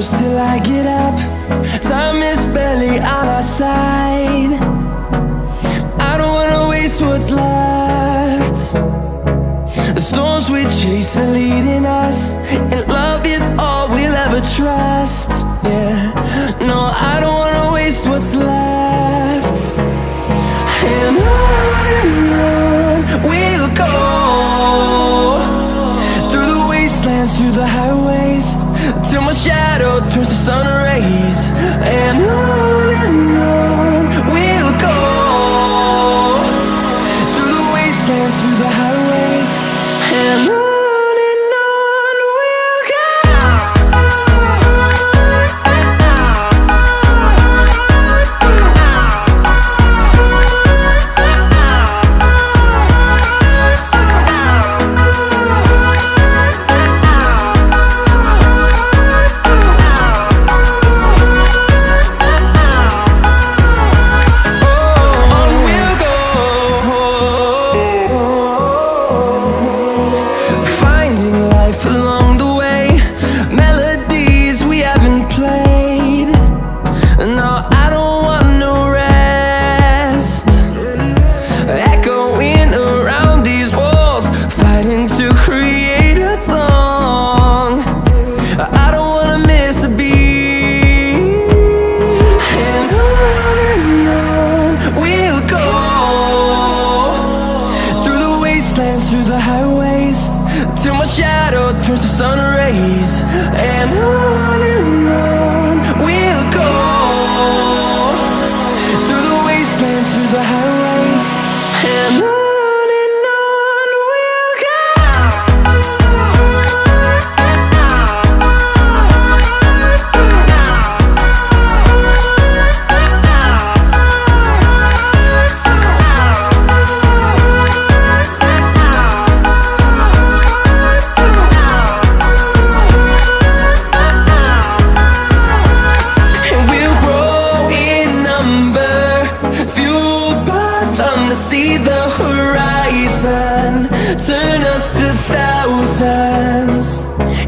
close till I get up. Time is barely on our side. I don't wanna waste what's left. The storms we chase are leading us, and love is all we'll ever trust. Yeah, no, I don't wanna waste what's left. And on we'll go, through the wastelands, through the highways, till my shadow turns to sun rays. And on we'll go, through the wastelands, through the highways, and on we'll go. Through the highways, till my shadow turns to sun rays. And on we'll go, through the wastelands, through the highways, and on we'll go. See the horizon, turn us to thousands,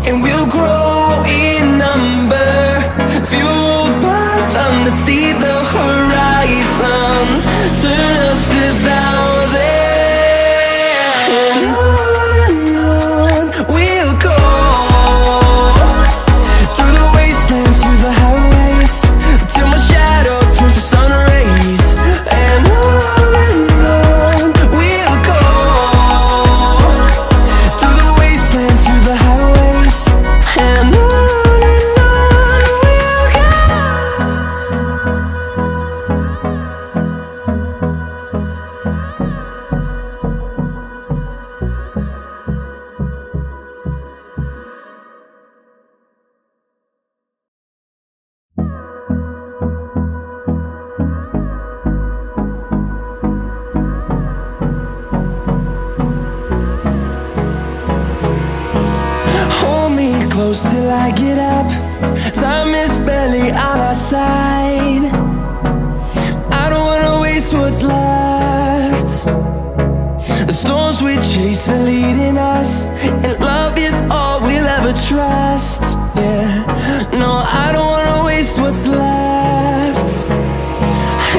and we'll grow in number, fueled by them to see the horizon, turn us to thousands. And on we'll go, through the wastelands, through the highways, till my shadow turns to sun rays. And close till I get up. Time is barely on our side. I don't wanna waste what's left. The storms we chase are leading us, and love is all we'll ever trust. Yeah, no, I don't wanna waste what's left.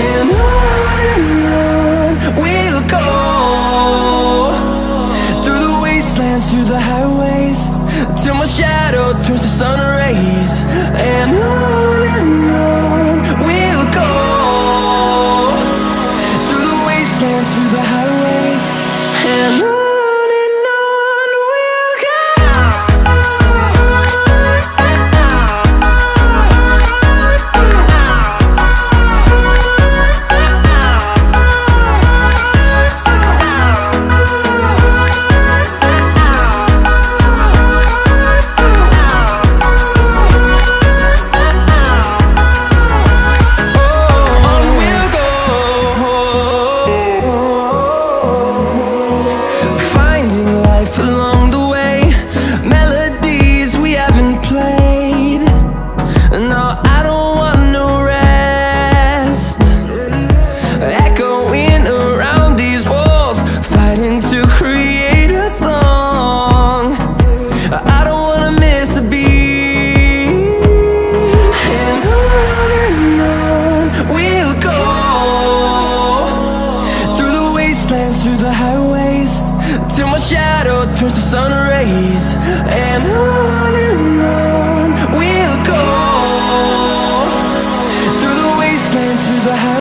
And on we'll go, through the wastelands, through the highways, till my shadow turns to sun rays. And on we'll go, through the wastelands, through the highways, and on we'll go. turns to sun rays. And